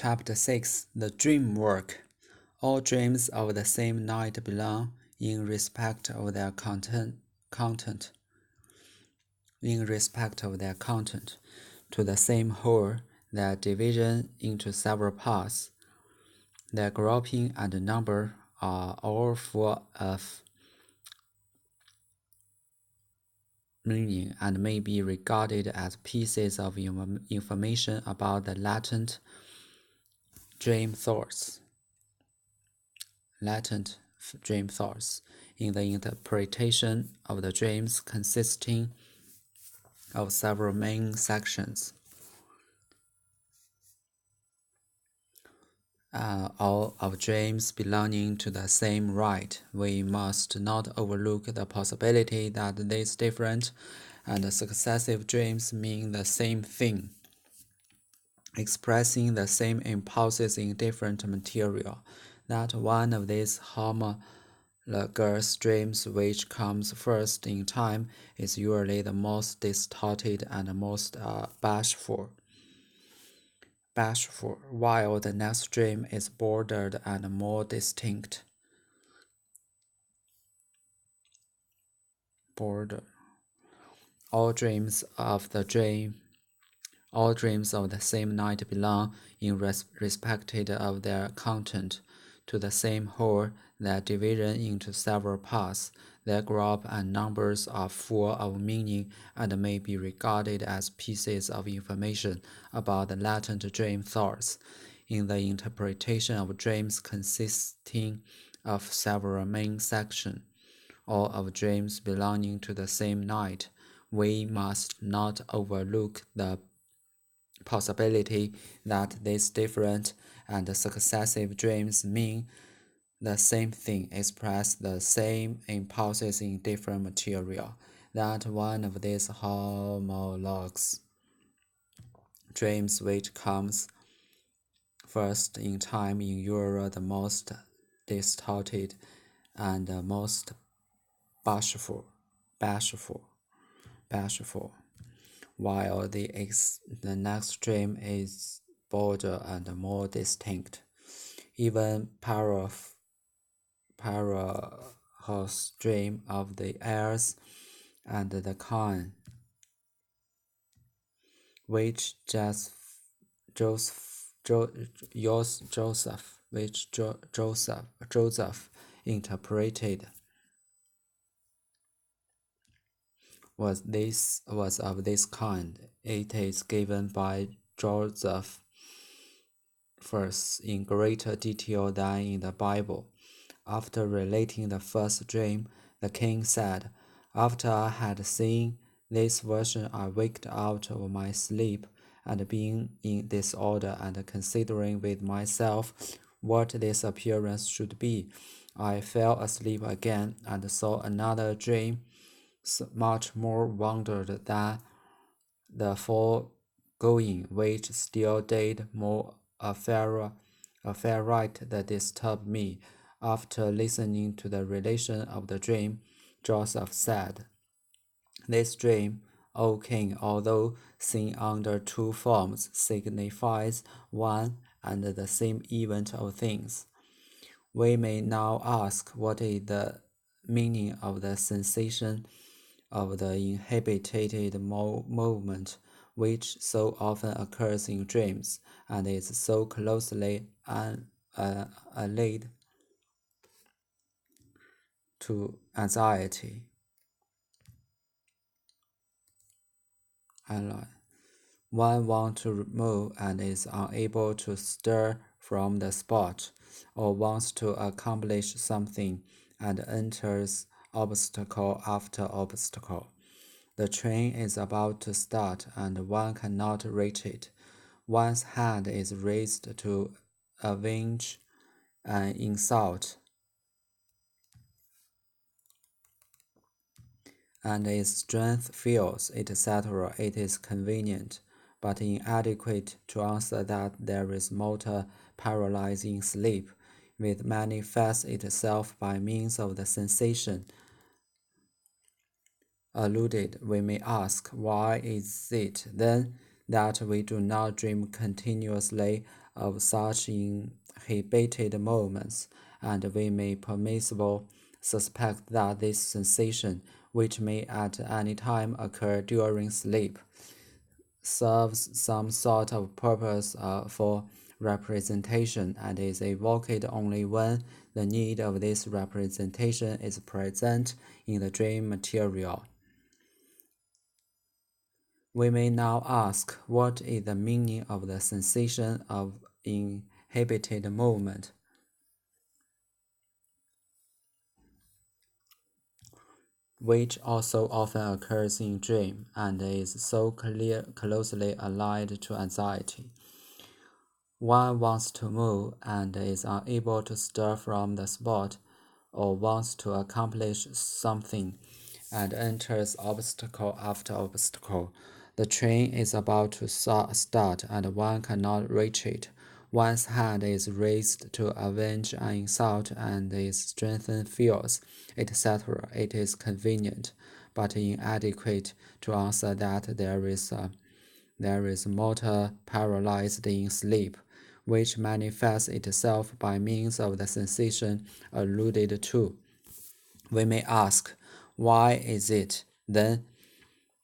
Chapter 6 The Dream Work. All dreams of the same night belong, in respect of their content, to the same whole. Their division into several parts, their grouping and number are all full of meaning and may be regarded as pieces of information about the latent dream thoughts. In the interpretation of the dreams consisting of several main sections. All of dreams belonging to the same right, we must not overlook the possibility that these different and successive dreams mean the same thing, expressing the same impulses in different material, that one of these homologous dreams which comes first in time is usually the most distorted and most bashful, while the next dream is bordered and more distinct. All dreams of the same night belong, in respect of their content, to the same whole. Their division into several parts, their group and numbers are full of meaning and may be regarded as pieces of information about the latent dream thoughts. In the interpretation of dreams consisting of several main sections, all of dreams belonging to the same night, we must not overlook the possibility that these different and successive dreams mean the same thing, express the same impulses in different material, that one of these homologous dreams which comes first in time in usually the most distorted and most bashful, while the next dream is bolder and more distinct. Even Paracelsus' dream of the heirs and the coin, which Joseph interpreted, was of this kind. It is given by Joseph first in greater detail than in the Bible. After relating the first dream, the king said, "After I had seen this version, I waked out of my sleep, and being in disorder and considering with myself what this appearance should be, I fell asleep again and saw another dream, much more wondered than the foregoing, which still did more a fair right that disturbed me. After listening to the relation of the dream, Joseph said, "This dream, O king, although seen under two forms, signifies one and the same event of things. We may now ask, what is the meaning of the sensation of the inhibited movement which so often occurs in dreams and is so closely allied to anxiety? One wants to move and is unable to stir from the spot, or wants to accomplish something and enters obstacle after obstacle. The train is about to start and one cannot reach it. One's hand is raised to avenge an insult, and its strength fails, etc. It is convenient, but inadequate to answer that there is motor paralyzing sleep, which manifests itself by means of the sensation alluded. We may ask, why is it then that we do not dream continuously of such inhibited moments, and we may permissibly suspect that this sensation, which may at any time occur during sleep, serves some sort of purpose for representation and is evoked only when the need of this representation is present in the dream material. We may now ask, what is the meaning of the sensation of inhibited movement? Which also often occurs in dream and is so closely allied to anxiety. One wants to move and is unable to stir from the spot, or wants to accomplish something and enters obstacle after obstacle. The train is about to start and one cannot reach it. One's hand is raised to avenge an insult and its strength feels, etc. It is convenient, but inadequate to answer that there is motor paralyzed in sleep, which manifests itself by means of the sensation alluded to. We may ask, why is it, then,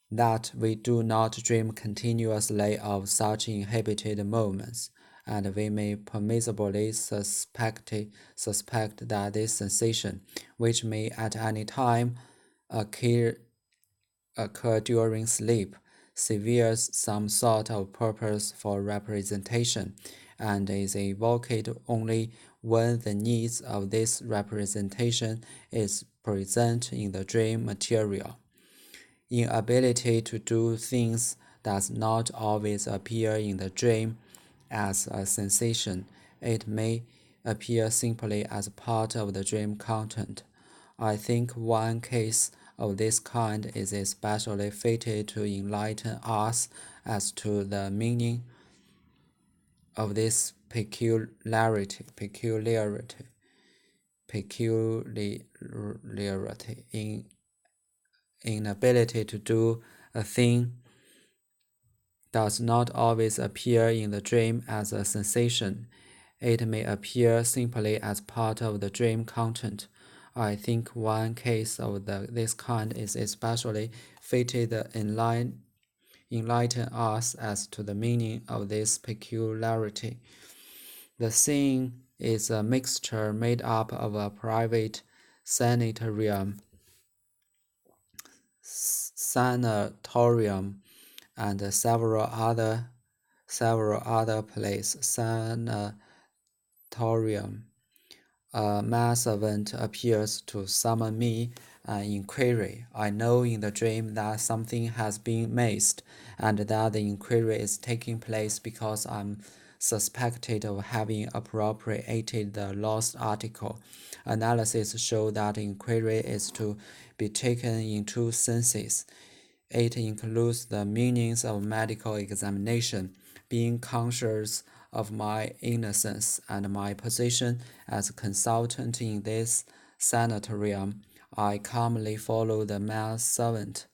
that we do not dream continuously of such inhibited moments, and we may permissibly suspect that this sensation, which may at any time occur during sleep, serves some sort of purpose for representation, and is evoked only when the needs of this representation is present in the dream material. Inability to do things does not always appear in the dream as a sensation. It may appear simply as part of the dream content. I think one case of this kind is especially fitted to enlighten us as to the meaning of this peculiarity in inability to do a thing does not always appear in the dream as a sensation. It may appear simply as part of the dream content. I think one case of this kind is especially fitted to enlighten us as to the meaning of this peculiarity. The scene is a mixture made up of a private sanatorium and several other places. Sanatorium. A manservant appears to summon me an inquiry. I know in the dream that something has been missed, and that the inquiry is taking place because I'm suspected of having appropriated the lost article. Analysis show that inquiry is to be taken in two senses. It includes the meanings of medical examination, being conscious of my innocence and my position as a consultant in this sanatorium. I calmly follow the manservant.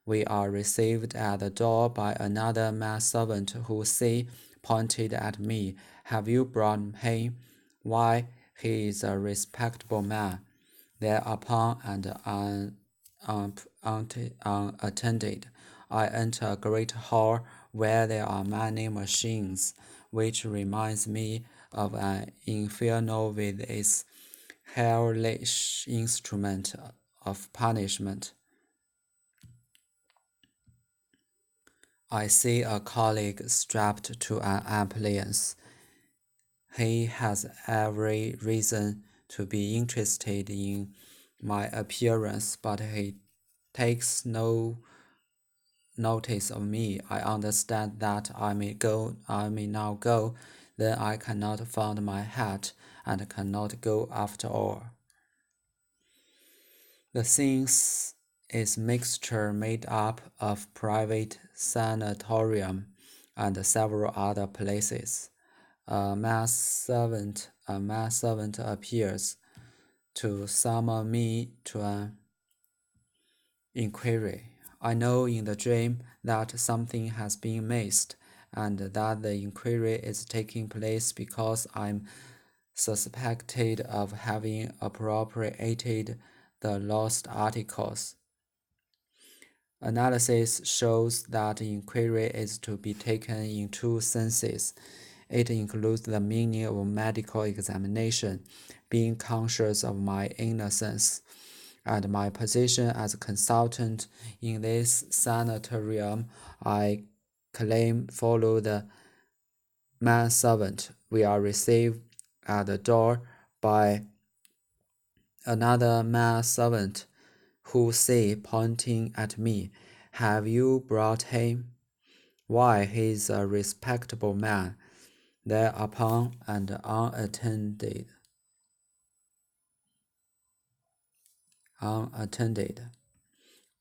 We are received at the door by another manservant who pointed at me. Have you brought him? Why, he is a respectable man. Thereupon and unattended, I enter a great hall where there are many machines, which reminds me of an inferno with its hellish instrument of punishment. I see a colleague strapped to an appliance. He has every reason to be interested in my appearance, but he takes no notice of me. I understand that I may now go, then I cannot find my hat and cannot go after all. The scene is mixture made up of private sanatorium and several other places. A manservant appears to summon me to an inquiry. I know in the dream that something has been missed, and that the inquiry is taking place because I'm suspected of having appropriated the lost articles. Analysis shows that inquiry is to be taken in two senses. It includes the meaning of medical examination, being conscious of my innocence, and my position as a consultant in this sanitarium. I claim follow the manservant. We are received at the door by another manservant who say, pointing at me, "Have you brought him? Why, he's a respectable man." Thereupon, and unattended,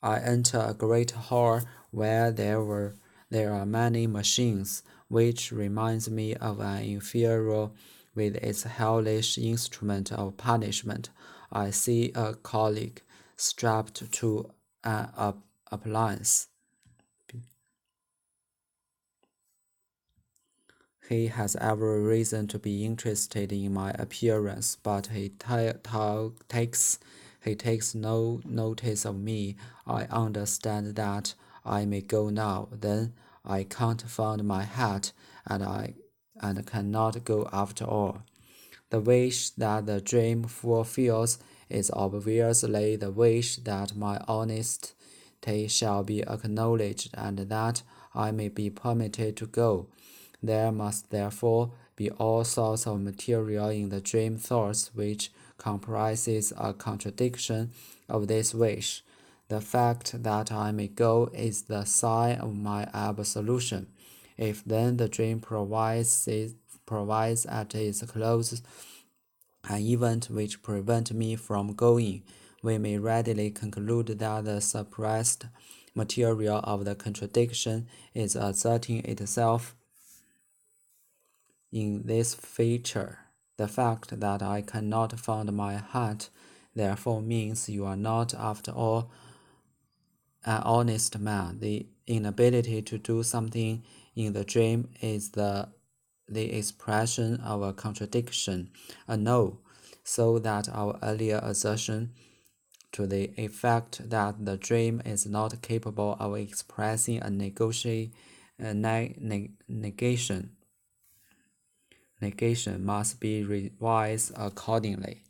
I enter a great hall where there are many machines, which reminds me of an inferior with its hellish instrument of punishment. I see a colleague strapped to an appliance. He has every reason to be interested in my appearance, but he takes no notice of me. I understand that I may go now. Then I can't find my hat, and cannot go after all. The wish that the dream fulfills is obviously the wish that my honesty shall be acknowledged, and that I may be permitted to go. There must therefore be all sorts of material in the dream thoughts which comprises a contradiction of this wish. The fact that I may go is the sign of my absolution. If then the dream provides at its close an event which prevents me from going, we may readily conclude that the suppressed material of the contradiction is asserting itself in this feature. The fact that I cannot find my hat therefore means you are not, after all, an honest man. The inability to do something in the dream is the expression of a contradiction, a no, so that our earlier assertion to the effect that the dream is not capable of expressing a negation must be revised accordingly.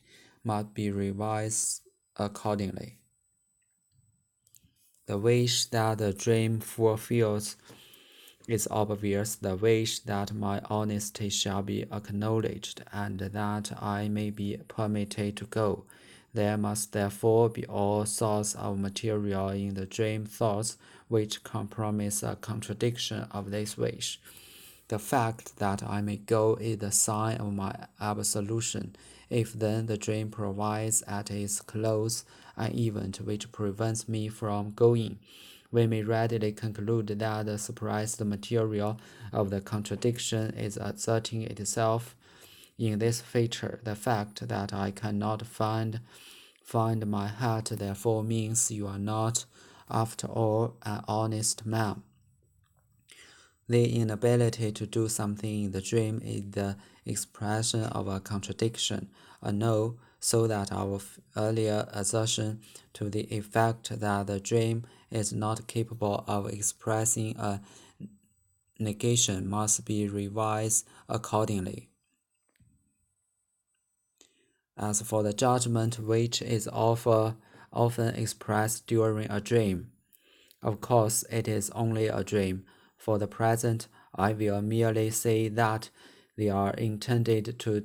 The wish that the dream fulfills is obvious. The wish that my honesty shall be acknowledged, and that I may be permitted to go. There must therefore be all sorts of material in the dream thoughts which compromise a contradiction of this wish. The fact that I may go is the sign of my absolution. If then the dream provides at its close an event which prevents me from going, we may readily conclude that the suppressed material of the contradiction is asserting itself in this feature. The fact that I cannot find my hat therefore means you are not, after all, an honest man. The inability to do something in the dream is the expression of a contradiction, a no, so that our earlier assertion to the effect that the dream is not capable of expressing a negation must be revised accordingly. As for the judgment which is often expressed during a dream, of course it is only a dream. For the present, I will merely say that they are intended to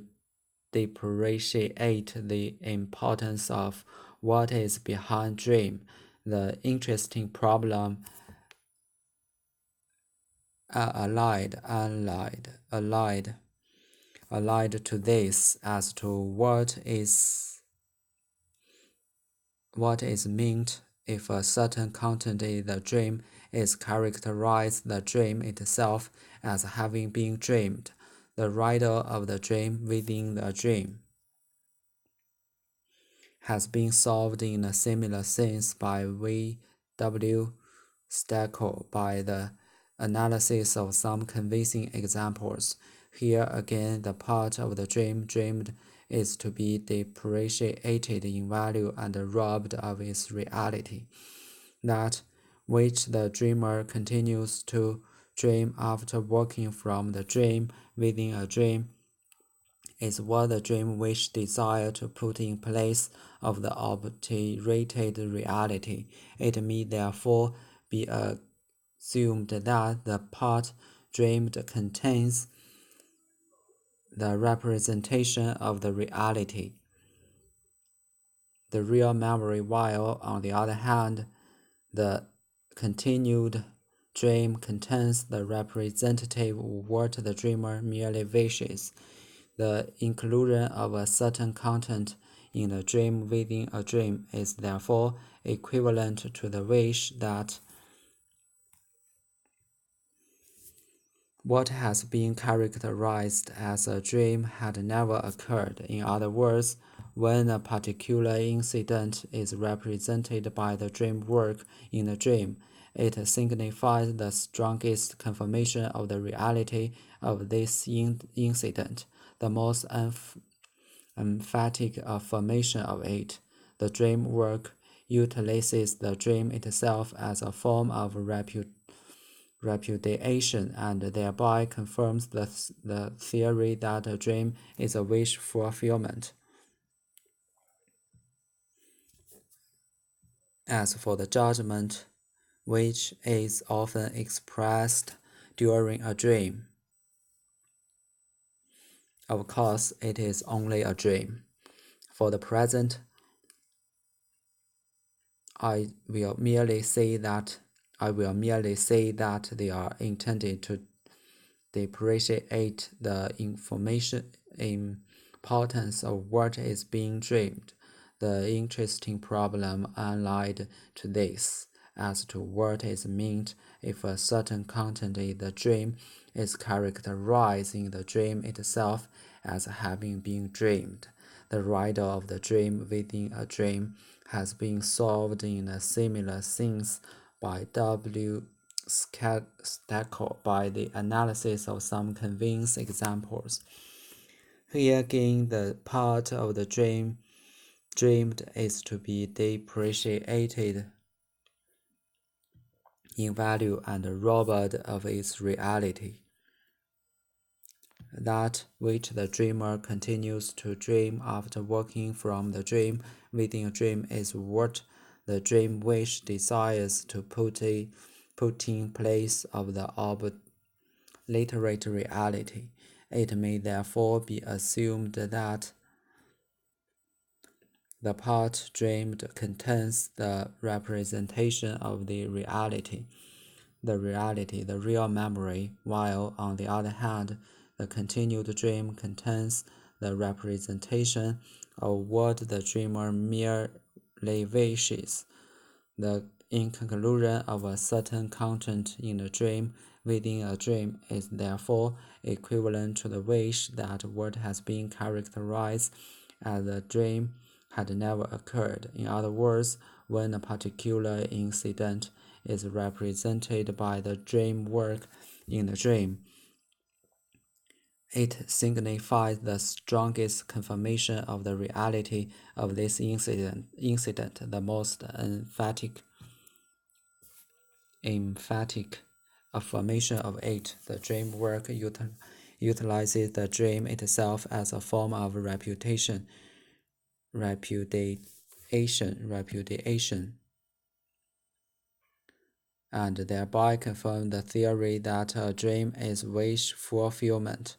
depreciate the importance of what is behind dream. The interesting problem allied to this as to what is meant if a certain content in the dream is characterized the dream itself as having been dreamed, the writer of the dream within the dream has been solved in a similar sense by W. Steckel by the analysis of some convincing examples. Here again, the part of the dream dreamed is to be depreciated in value and robbed of its reality. That which the dreamer continues to dream after waking from the dream within a dream is what the dream wish desire to put in place of the obliterated reality. It may therefore be assumed that the part dreamed contains the representation of the reality, the real memory, while, on the other hand, the continued dream contains the representative of what the dreamer merely wishes. The inclusion of a certain content in the dream within a dream is therefore equivalent to the wish that what has been characterized as a dream had never occurred. In other words, when a particular incident is represented by the dream work in the dream, it signifies the strongest confirmation of the reality of this incident, the most emphatic affirmation of it. The dream work utilizes the dream itself as a form of repudiation and thereby confirms the theory that a dream is a wish fulfillment. As for the judgment, which is often expressed during a dream, of course, it is only a dream. For the present, I will merely say that they are intended to depreciate the importance of what is being dreamed. The interesting problem allied to this, as to what is meant if a certain content in the dream is characterized in the dream itself as having been dreamed. The riddle of the dream within a dream has been solved in a similar sense by W. Steckel by the analysis of some convincing examples. Here again, the part of the dream dreamed is to be depreciated in value and robbed of its reality. That which the dreamer continues to dream after waking from the dream within a dream is what the dream wish desires to put in place of the obliterated reality. It may therefore be assumed that the part dreamed contains the representation of the reality, the real memory, while, on the other hand, the continued dream contains the representation of what the dreamer merely wishes. The inclusion of a certain content in a dream within a dream is therefore equivalent to the wish that what has been characterized as a dream had never occurred. In other words, when a particular incident is represented by the dream work in the dream, it signifies the strongest confirmation of the reality of this incident, the most emphatic affirmation of it. The dream work utilizes the dream itself as a form of repudiation, and thereby confirm the theory that a dream is wish fulfillment.